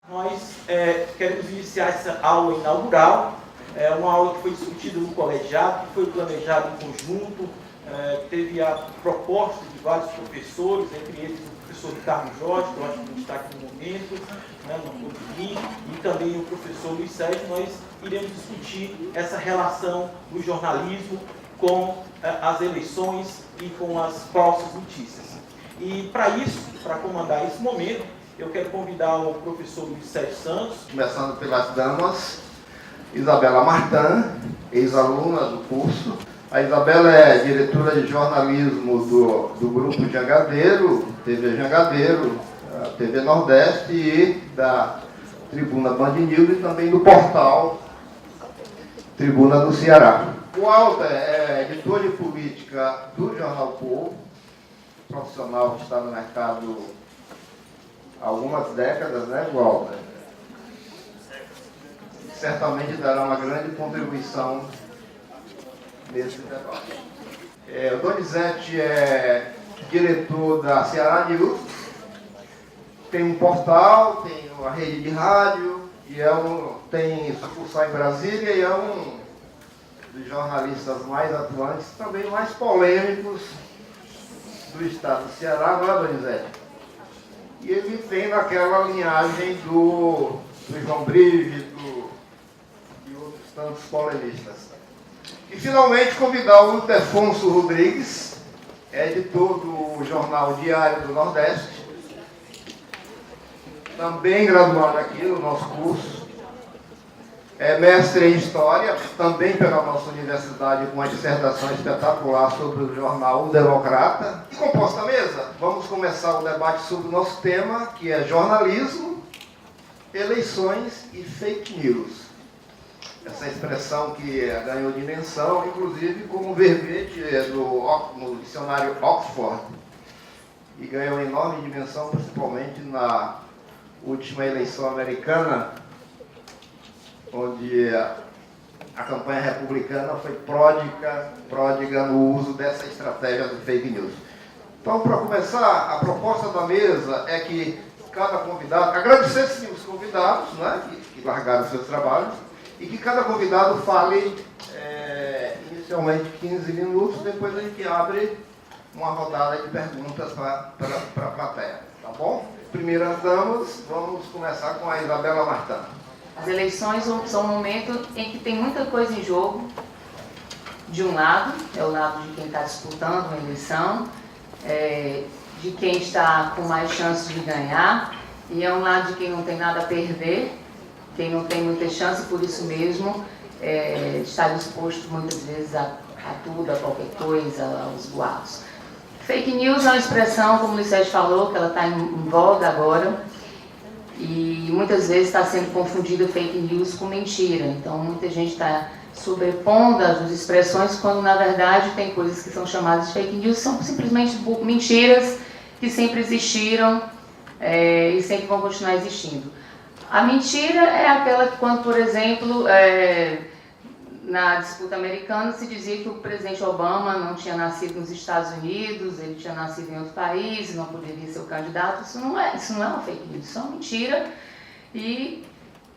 Nós queremos iniciar essa aula inaugural, uma aula que foi discutida no colegiado, que foi planejada em conjunto, teve a proposta de vários professores, entre eles o professor Ricardo Jorge, que eu acho que não está aqui no momento, não pôde vir, e também o professor Luiz Sérgio. Nós iremos discutir essa relação do jornalismo com as eleições e com as falsas notícias. E para isso, para comandar esse momento, eu quero convidar o professor Luiz Sérgio Santos. Começando pelas damas, Isabela Martin, ex-aluna do curso. A Isabela é diretora de jornalismo do Grupo Jangadeiro, TV Jangadeiro, TV Nordeste e da Tribuna Band News e também do portal Tribuna do Ceará. O Walter é editor de política do Jornal Povo, profissional que está no mercado há algumas décadas, né, Walter? Certamente dará uma grande contribuição nesse debate. O Donizete é diretor da Ceará News, tem um portal, tem uma rede de rádio, e tem sucursal em Brasília, e é um dos jornalistas mais atuantes, também mais polêmicos do estado do Ceará, não é, Donizete? E ele tem naquela linhagem do João Brígido e outros tantos polemistas. E finalmente convidar o Ildefonso Rodrigues, editor do jornal Diário do Nordeste, também graduado aqui no nosso curso, é mestre em História, também pela nossa universidade, com uma dissertação espetacular sobre o jornal O Democrata. E composta a mesa, vamos começar o debate sobre o nosso tema, que é jornalismo, eleições e fake news. Essa expressão que ganhou dimensão, inclusive como verbete no dicionário Oxford, e ganhou enorme dimensão, principalmente na última eleição americana, onde a campanha republicana foi pródiga no uso dessa estratégia do fake news. Então, para começar, a proposta da mesa é que cada convidado, agradecer os convidados, né, que largaram seus trabalhos, e que cada convidado fale inicialmente 15 minutos, depois a gente abre uma rodada de perguntas para a plateia, tá bom? Primeiras damas, vamos começar com a Isabela Martin. As eleições são um momento em que tem muita coisa em jogo. De um lado, é o lado de quem está disputando uma eleição, de quem está com mais chances de ganhar, e é um lado de quem não tem nada a perder, quem não tem muita chance, por isso mesmo está disposto muitas vezes a tudo, a qualquer coisa, aos boatos. Fake news é uma expressão, como o Luiz Sérgio falou, que ela está em voga agora, e muitas vezes está sendo confundida fake news com mentira. Então, muita gente está sobrepondo as expressões, quando, na verdade, tem coisas que são chamadas de fake news, são simplesmente mentiras que sempre existiram e sempre vão continuar existindo. A mentira é aquela que, quando, por exemplo, na disputa americana, se dizia que o presidente Obama não tinha nascido nos Estados Unidos, ele tinha nascido em outro país, não poderia ser o candidato. Isso não é uma fake news, isso é uma mentira. E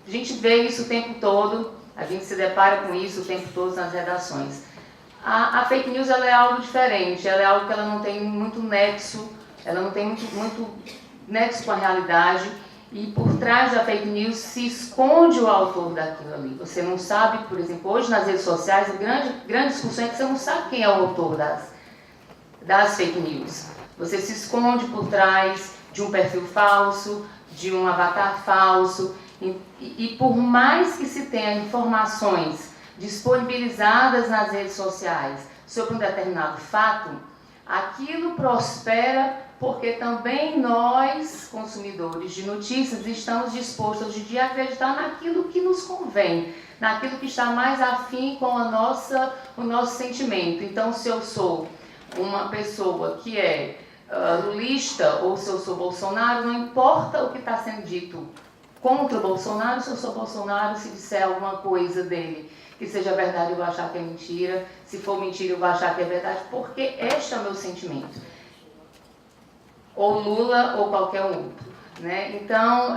a gente vê isso o tempo todo, a gente se depara com isso o tempo todo nas redações. A fake news, ela é algo diferente, ela é algo que ela não tem muito nexo, ela não tem muito nexo com a realidade. E por trás da fake news se esconde o autor daquilo ali. Você não sabe, por exemplo, hoje nas redes sociais, a grande discussão é que você não sabe quem é o autor das fake news. Você se esconde por trás de um perfil falso, de um avatar falso, e por mais que se tenha informações disponibilizadas nas redes sociais sobre um determinado fato, aquilo prospera porque também nós, consumidores de notícias, estamos dispostos de acreditar naquilo que nos convém, naquilo que está mais afim com o nosso sentimento. Então, se eu sou uma pessoa que é lulista ou se eu sou Bolsonaro, não importa o que está sendo dito contra o Bolsonaro, se eu sou Bolsonaro, se disser alguma coisa dele que seja verdade, eu vou achar que é mentira, se for mentira, eu vou achar que é verdade, porque este é o meu sentimento. Ou Lula ou qualquer outro, né? Então,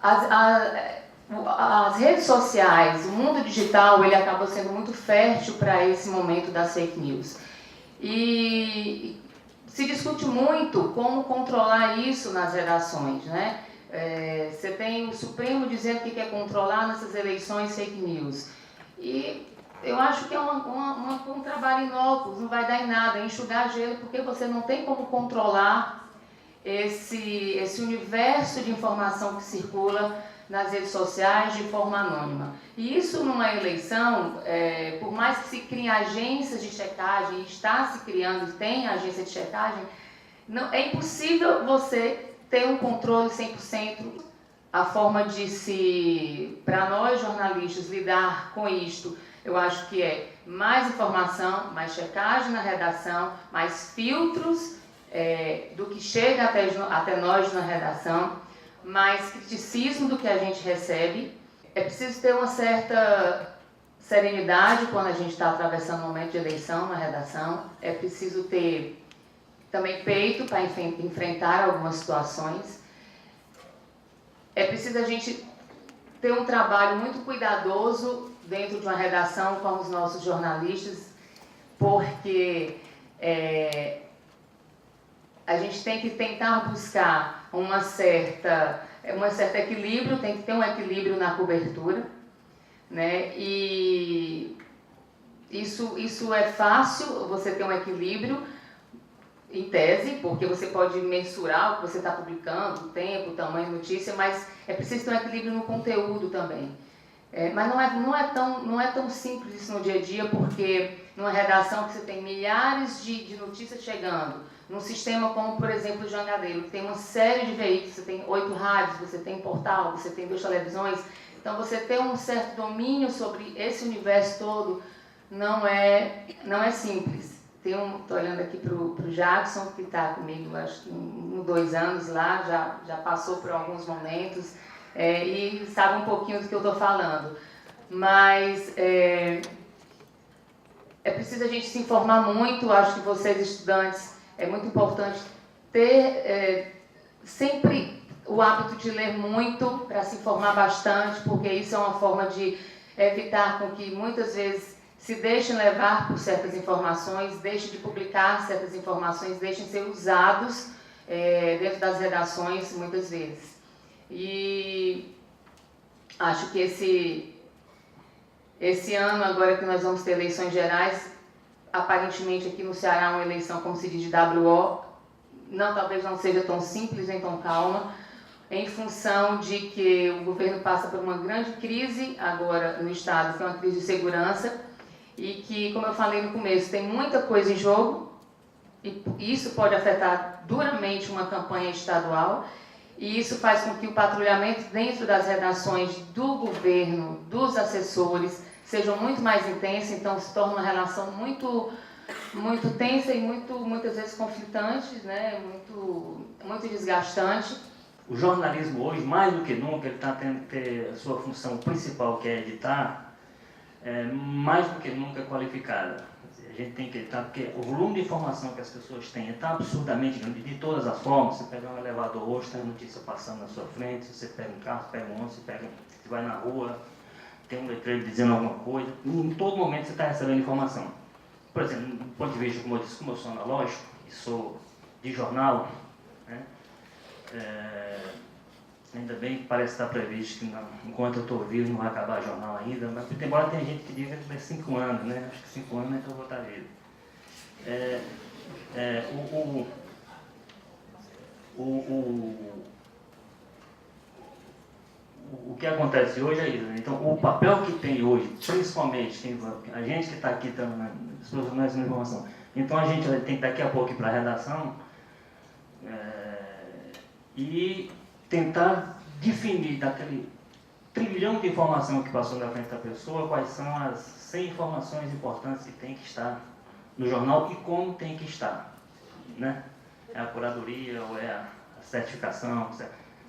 as redes sociais, o mundo digital, ele acabou sendo muito fértil para esse momento das fake news. E se discute muito como controlar isso nas redações, né? Você tem o Supremo dizendo que quer controlar nessas eleições fake news. E eu acho que é um trabalho inócuo, não vai dar em nada, é enxugar gelo, porque você não tem como controlar esse universo de informação que circula nas redes sociais de forma anônima. E isso numa eleição, por mais que se criem agências de checagem, e está se criando, tem agência de checagem, é impossível você ter um controle 100%. A forma de para nós jornalistas, lidar com isto, eu acho que é mais informação, mais checagem na redação, mais filtros do que chega até nós na redação, mais criticismo do que a gente recebe. É preciso ter uma certa serenidade quando a gente está atravessando um momento de eleição na redação. É preciso ter também peito para enfrentar algumas situações. É preciso a gente ter um trabalho muito cuidadoso dentro de uma redação com os nossos jornalistas, porque a gente tem que tentar buscar um certo equilíbrio, tem que ter um equilíbrio na cobertura, né? E isso é fácil, você ter um equilíbrio, em tese, porque você pode mensurar o que você está publicando, o tempo, o tamanho da notícia, mas é preciso ter um equilíbrio no conteúdo também. Mas não é tão simples isso no dia a dia, porque numa redação que você tem milhares de notícias chegando, num sistema como, por exemplo, o Jangadeiro, que tem uma série de veículos, você tem 8 rádios, você tem portal, você tem 2 televisões, então você ter um certo domínio sobre esse universo todo não é simples. Estou olhando aqui para o Jackson, que está comigo, acho que 2 anos lá, já passou por alguns momentos, e sabe um pouquinho do que eu estou falando. Mas é preciso a gente se informar muito, acho que vocês, estudantes, é muito importante ter sempre o hábito de ler muito, para se informar bastante, porque isso é uma forma de evitar com que muitas vezes se deixem levar por certas informações, deixem de publicar certas informações, deixem ser usados dentro das redações muitas vezes. E acho que esse ano, agora que nós vamos ter eleições gerais, aparentemente aqui no Ceará uma eleição, como se diz, de WO, talvez não seja tão simples nem tão calma, em função de que o governo passa por uma grande crise agora no Estado, que é uma crise de segurança, e que, como eu falei no começo, tem muita coisa em jogo, e isso pode afetar duramente uma campanha estadual, e isso faz com que o patrulhamento dentro das redações do governo, dos assessores, sejam muito mais intenso, então se torna uma relação muito tensa e muitas vezes conflitante, né? muito desgastante. O jornalismo hoje, mais do que nunca, ele está tendo que ter a sua função principal, que é editar, mais do que nunca qualificada. A gente tem que editar, porque o volume de informação que as pessoas têm é tão absurdamente grande, de todas as formas. Você pega um elevador hoje, tem a notícia passando na sua frente, você pega um carro, pega um ônibus, você vai na rua, tem um letreiro dizendo alguma coisa, em todo momento você está recebendo informação. Por exemplo, do ponto de vista, como eu disse, como eu sou analógico e sou de jornal, né, ainda bem que parece estar previsto que enquanto eu estou vivo não vai acabar o jornal ainda, mas embora tenha gente que diga que é 5 anos, né? Acho que 5 anos é que eu vou estar vivo. O que acontece hoje é isso. Então, o papel que tem hoje, principalmente a gente que está aqui, as profissionais de informação, então a gente tem que daqui a pouco ir para a redação e tentar definir daquele trilhão de informação que passou na frente da pessoa, quais são as 100 informações importantes que tem que estar no jornal e como tem que estar, né? É a curadoria ou é a certificação,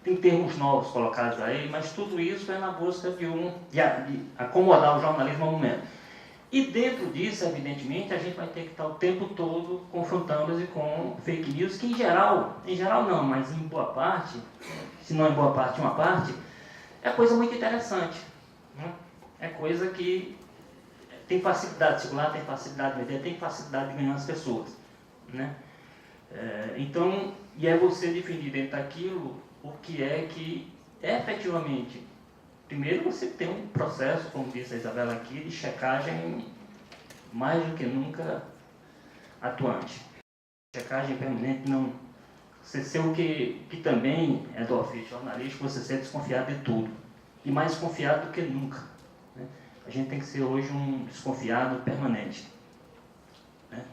tem termos novos colocados aí, mas tudo isso é na busca de acomodar o jornalismo ao momento. E dentro disso, evidentemente, a gente vai ter que estar o tempo todo confrontando-se com fake news, que em geral não, mas em boa parte, se não em boa parte, uma parte, é coisa muito interessante, né? É coisa que tem facilidade de circular, tem facilidade de vender, tem facilidade de ganhar as pessoas, né? Então, e é você definir dentro daquilo o que é que efetivamente, primeiro você tem um processo, como disse a Isabela aqui, de checagem mais do que nunca atuante. Checagem permanente não... Você ser o que também é do ofício jornalístico, você ser desconfiado de tudo. E mais desconfiado do que nunca, né? A gente tem que ser hoje um desconfiado permanente, né?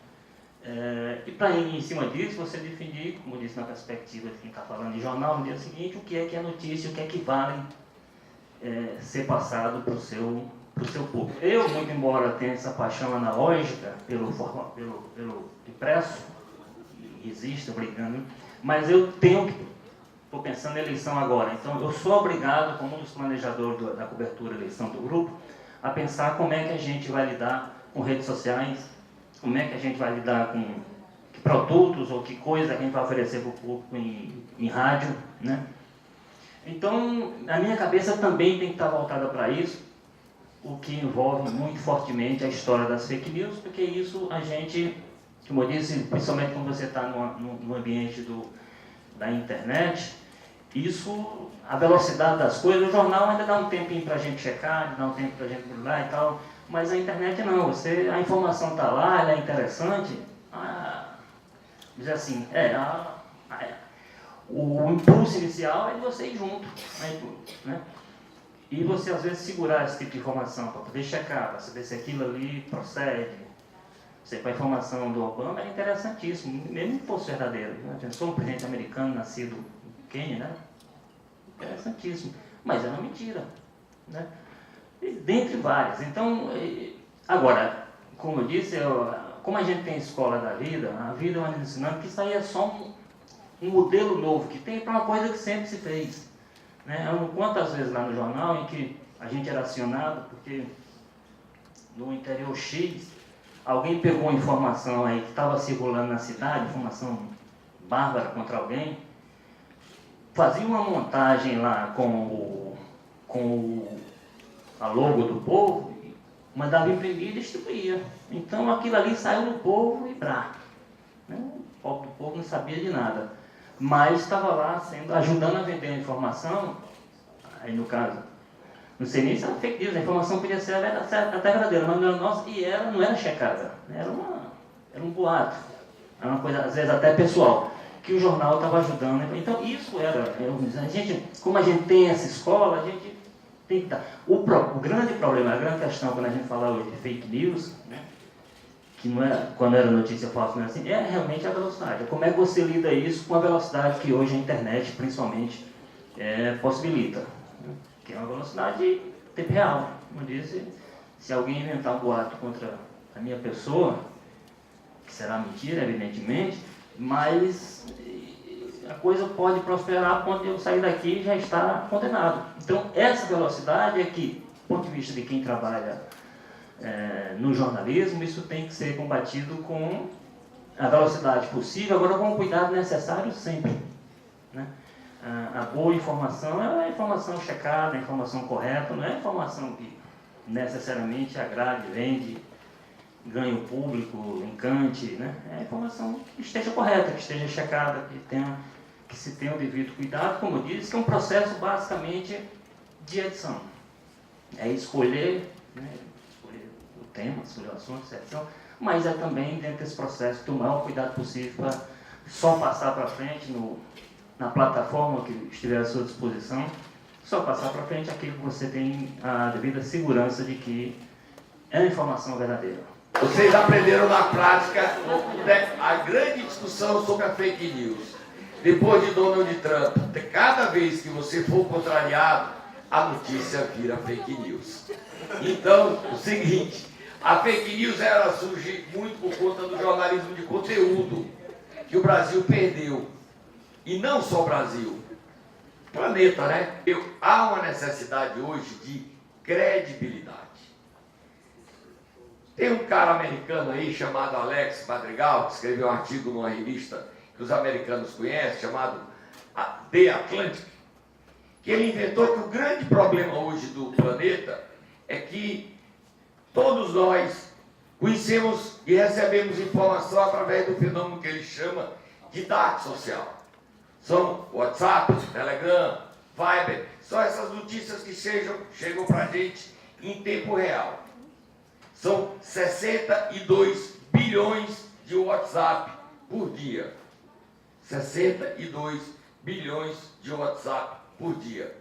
E para ir em cima disso, você definir, como disse na perspectiva de quem está falando de jornal, no dia seguinte, o que é notícia, o que é que vale ser passado para o seu público. Eu, muito embora tenha essa paixão analógica pelo impresso, existe, obrigando, mas eu tenho que, estou pensando na eleição agora, então eu sou obrigado, como um dos planejadores da cobertura da eleição do grupo, a pensar como é que a gente vai lidar com redes sociais, como é que a gente vai lidar com que produtos ou que coisa que a gente vai oferecer para o público em rádio, né? Então, a minha cabeça também tem que estar voltada para isso, o que envolve muito fortemente a história das fake news, porque isso a gente, como eu disse, principalmente quando você está no ambiente da internet, isso, a velocidade das coisas, o jornal ainda dá um tempinho para a gente checar, dá um tempo para a gente brudar e tal, mas a internet não, a informação está lá, ela é interessante, dizer assim, o impulso inicial é de você ir junto, né? E você às vezes segurar esse tipo de informação para poder checar, para saber se aquilo ali procede. Você, com a informação do Obama, era interessantíssimo, mesmo que fosse verdadeiro. Né? Eu sou um presidente americano, nascido em Quênia, né? Interessantíssimo, mas é uma mentira, né? E, dentre várias. Então, agora, como eu disse, como a gente tem escola da vida, a vida vai nos ensinando que isso aí é só um modelo novo que tem para uma coisa que sempre se fez. Né? Quantas vezes lá no jornal em que a gente era acionado porque no interior X alguém pegou uma informação aí que estava circulando na cidade, informação bárbara contra alguém, fazia uma montagem lá com a logo do povo, mandava imprimir e distribuía. Então aquilo ali saiu do povo e brá. Né? O povo do povo não sabia de nada. Mas estava lá ajudando a vender a informação, aí no caso, não sei nem se era fake news, a informação podia ser até verdadeira, mas não era nossa e não era checada, era um boato, era uma coisa às vezes até pessoal, que o jornal estava ajudando. Então isso como a gente tem essa escola, a gente tem que dar. O grande problema, a grande questão quando a gente fala hoje de fake news, né? Que não é, quando era notícia falsa, não é assim, é realmente a velocidade. Como é que você lida isso com a velocidade que hoje a internet, principalmente, possibilita? Né? Que é uma velocidade de tempo real. Como eu disse, se alguém inventar um boato contra a minha pessoa, que será mentira, evidentemente, mas a coisa pode prosperar a ponto de eu sair daqui e já estar condenado. Então, essa velocidade é que, do ponto de vista de quem trabalha no jornalismo, isso tem que ser combatido com a velocidade possível, agora com o cuidado necessário sempre. Né? A boa informação é a informação checada, a informação correta, não é a informação que necessariamente agrade, vende, ganhe o público, encante, né? É a informação que esteja correta, que esteja checada, que se tenha o devido cuidado, como eu disse, que é um processo basicamente de edição. É escolher, né? O tema, escolher o assunto, seleção, mas é também dentro desse processo tomar o cuidado possível para só passar para frente na plataforma que estiver à sua disposição, só passar para frente aquilo que você tem a devida segurança de que é a informação verdadeira. Vocês aprenderam na prática a grande discussão sobre a fake news. Depois de Donald Trump, cada vez que você for contrariado, a notícia vira fake news. Então, o seguinte, a fake news ela surge muito por conta do jornalismo de conteúdo, que o Brasil perdeu. E não só o Brasil, planeta, né? Há uma necessidade hoje de credibilidade. Tem um cara americano aí chamado Alex Madrigal, que escreveu um artigo numa revista que os americanos conhecem, chamado The Atlantic. que ele inventou que o grande problema hoje do planeta é que todos nós conhecemos e recebemos informação através do fenômeno que ele chama de dark social. São WhatsApp, Telegram, Viber, são essas notícias que chegam para a gente em tempo real. São 62 bilhões de WhatsApp por dia. 62 bilhões de WhatsApp por dia.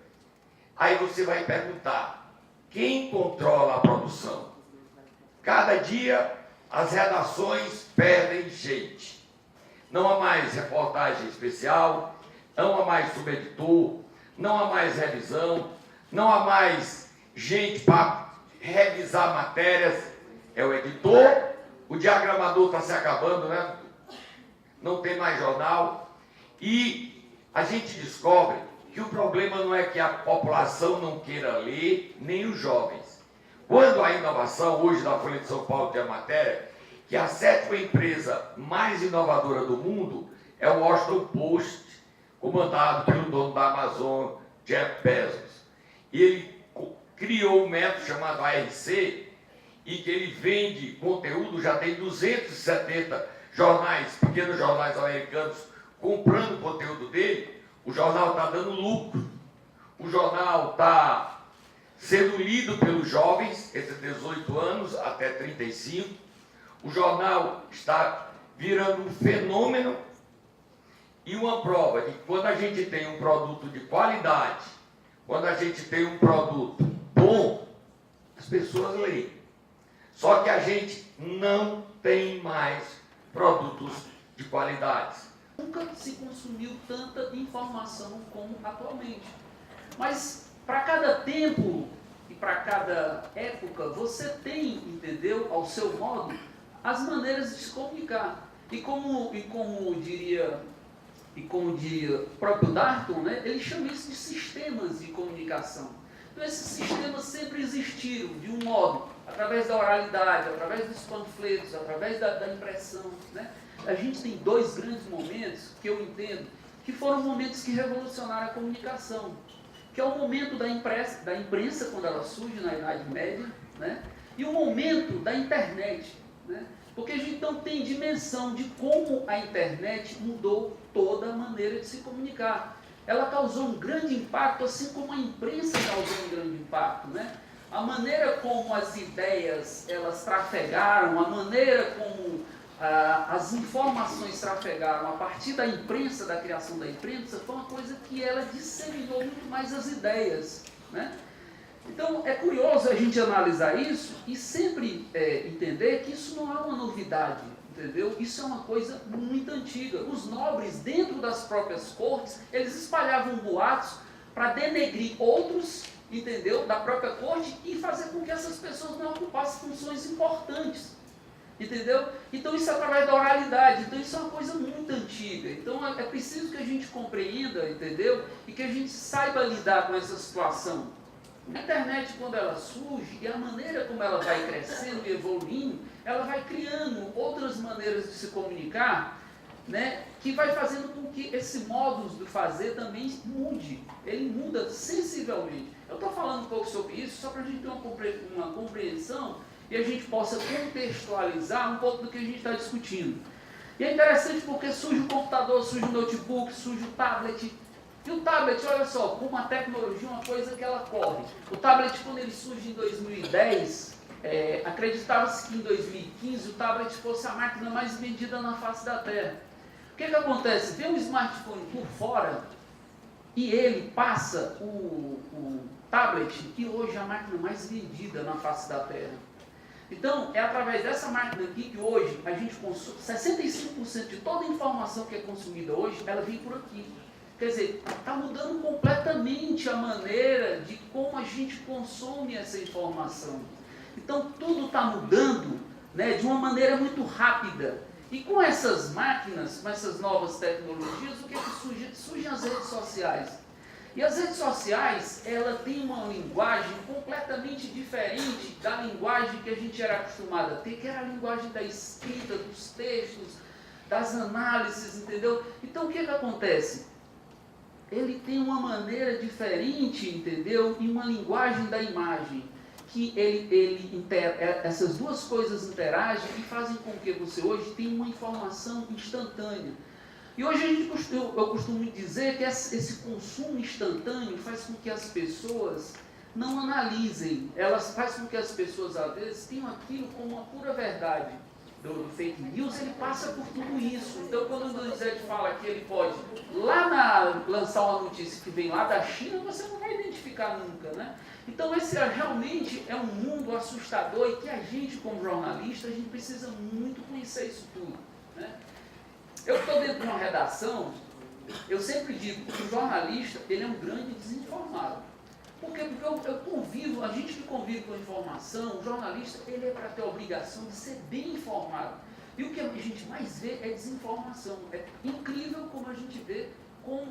Aí você vai perguntar, quem controla a produção? Cada dia as redações perdem gente. Não há mais reportagem especial, não há mais subeditor, não há mais revisão, não há mais gente para revisar matérias. É o editor, o diagramador está se acabando, né? Não tem mais jornal. E a gente descobre que o problema não é que a população não queira ler, nem os jovens. Quando a inovação, hoje na Folha de São Paulo tem a matéria, que a 7ª empresa mais inovadora do mundo é o Washington Post, comandado pelo dono da Amazon, Jeff Bezos. E ele criou um método chamado ARC, e que ele vende conteúdo, já tem 270 jornais, pequenos jornais americanos, comprando o conteúdo dele. O jornal está dando lucro, o jornal está sendo lido pelos jovens, entre 18 anos até 35, o jornal está virando um fenômeno e uma prova de que quando a gente tem um produto de qualidade, quando a gente tem um produto bom, as pessoas leem. Só que a gente não tem mais produtos de qualidade. Nunca se consumiu tanta informação como atualmente. Mas para cada tempo e para cada época, você tem, entendeu, ao seu modo, as maneiras de se comunicar. E como diria o próprio Darton, né, ele chama isso de sistemas de comunicação. Então esses sistemas sempre existiram, de um modo, através da oralidade, através dos panfletos, através da impressão, né? A gente tem 2 grandes momentos que eu entendo que foram momentos que revolucionaram a comunicação, que é o momento da imprensa quando ela surge na Idade Média, né? E o momento da internet, né? Porque a gente não tem dimensão de como a internet mudou toda a maneira de se comunicar. Ela causou um grande impacto, assim como a imprensa causou um grande impacto, né? A maneira como as ideias elas trafegaram, a maneira como as informações trafegaram a partir da imprensa, da criação da imprensa, foi uma coisa que ela disseminou muito mais as ideias, né? Então é curioso a gente analisar isso e sempre entender que isso não é uma novidade, entendeu? Isso é uma coisa muito antiga. Os nobres, dentro das próprias cortes, eles espalhavam boatos para denegrir outros, entendeu, da própria corte e fazer com que essas pessoas não ocupassem funções importantes, entendeu? Então isso é através da oralidade, então isso é uma coisa muito antiga. Então é preciso que a gente compreenda, entendeu, e que a gente saiba lidar com essa situação. A internet, quando ela surge, e a maneira como ela vai crescendo e evoluindo, ela vai criando outras maneiras de se comunicar, né, que vai fazendo com que esse modus de fazer também mude. Ele muda sensivelmente. Eu estou falando um pouco sobre isso só para a gente ter uma compreensão e a gente possa contextualizar um pouco do que a gente está discutindo. E é interessante porque surge o computador, surge o notebook, surge o tablet. E o tablet, olha só, como a tecnologia é uma coisa que ela corre. O tablet, quando ele surge em 2010, acreditava-se que em 2015 o tablet fosse a máquina mais vendida na face da Terra. O que acontece? Vem um smartphone por fora e ele passa o tablet, que hoje é a máquina mais vendida na face da Terra. Então, é através dessa máquina aqui que hoje a gente consome, 65% de toda a informação que é consumida hoje, ela vem por aqui. Quer dizer, está mudando completamente a maneira de como a gente consome essa informação. Então, tudo está mudando, né, de uma maneira muito rápida. E com essas máquinas, com essas novas tecnologias, o que surge? Surgem as redes sociais. E as redes sociais, ela tem uma linguagem completamente diferente da linguagem que a gente era acostumado a ter, que era a linguagem da escrita, dos textos, das análises, entendeu? Então, o que acontece? ele tem uma maneira diferente, entendeu? E uma linguagem da imagem, que essas duas coisas interagem e fazem com que você hoje tenha uma informação instantânea. E hoje eu costumo dizer que esse consumo instantâneo faz com que as pessoas não analisem, elas faz com que as pessoas, às vezes, tenham aquilo como uma pura verdade. Do fake news, ele passa por tudo isso. Então, quando o Donizete fala que ele pode lançar uma notícia que vem lá da China, você não vai identificar nunca, né? Então, esse realmente é um mundo assustador e que a gente, como jornalista, a gente precisa muito conhecer isso tudo, né? Eu estou dentro de uma redação, eu sempre digo que o jornalista, ele é um grande desinformado. Por quê? Porque eu convivo, a gente que convive com a informação, o jornalista, ele é para ter a obrigação de ser bem informado. E o que a gente mais vê é desinformação. É incrível como a gente vê,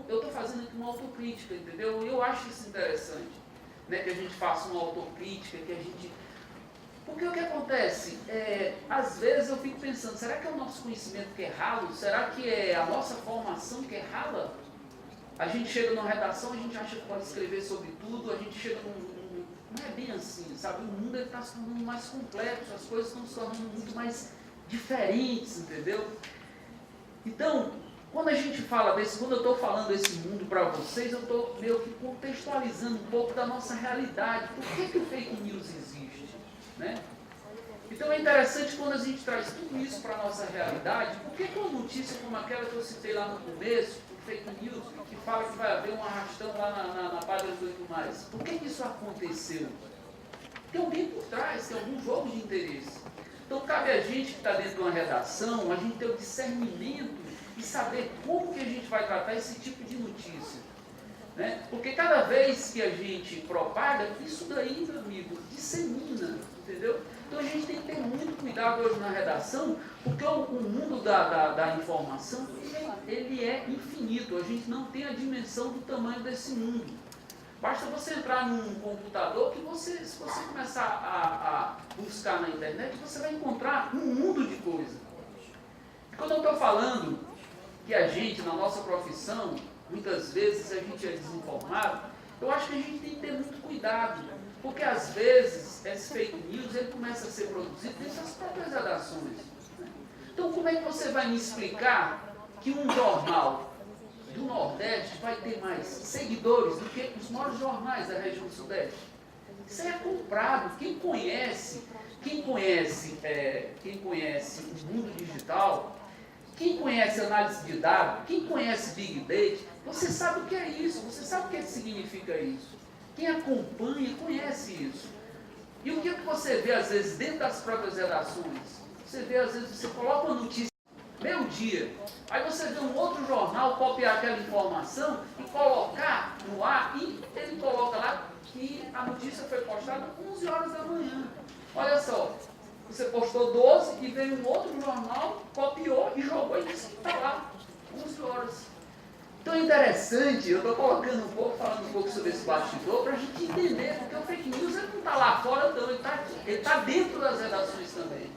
eu estou fazendo aqui uma autocrítica, entendeu? E eu acho isso interessante, né, que a gente faça uma autocrítica, que a gente... Porque o que acontece? Às vezes eu fico pensando, será que é o nosso conhecimento que é ralo? Será que é a nossa formação que é rala? A gente chega numa redação, a gente acha que pode escrever sobre tudo, a gente chega não é bem assim, sabe? O mundo está se tornando mais complexo, as coisas estão se tornando muito mais diferentes, entendeu? Então, quando a gente fala quando eu estou falando desse mundo para vocês, eu estou meio que contextualizando um pouco da nossa realidade. Por que o fake news existe, né? Então é interessante quando a gente traz tudo isso para a nossa realidade. Por que uma notícia como aquela que eu citei lá no começo, fake news, que fala que vai haver um arrastão lá na Padre dos 8 Mais. Por que isso aconteceu? Tem alguém por trás, tem algum jogo de interesse. Então cabe a gente que está dentro de uma redação, a gente ter o discernimento e saber como que a gente vai tratar esse tipo de notícia, né? Porque cada vez que a gente propaga, isso daí, meu amigo, dissemina, entendeu? Então a gente tem que ter muito cuidado hoje na redação, porque o mundo da informação, ele é infinito, a gente não tem a dimensão do tamanho desse mundo. Basta você entrar num computador que se você começar a buscar na internet, você vai encontrar um mundo de coisas. E quando eu estou falando que a gente, na nossa profissão, muitas vezes a gente é desinformado, eu acho que a gente tem que ter muito cuidado, porque às vezes esse fake news ele começa a ser produzido dentro das próprias redações, né? Então como é que você vai me explicar que um jornal do Nordeste vai ter mais seguidores do que os maiores jornais da região do Sudeste? Isso aí é comprado. Quem conhece o mundo digital, quem conhece análise de dados, quem conhece Big Data, você sabe o que é isso, você sabe o que significa isso. Quem acompanha conhece isso. E o que você vê às vezes dentro das próprias redações? Você vê às vezes, você coloca uma notícia meio-dia, aí você vê um outro jornal copiar aquela informação e colocar no ar, e ele coloca lá que a notícia foi postada às 11 horas da manhã. Olha só, você postou 12 e veio um outro jornal, copiou e jogou e disse que está lá, 11 horas. Então é interessante, eu estou colocando falando um pouco sobre esse bastidor para a gente entender, porque o fake news ele não está lá fora, não, ele está dentro das redações também.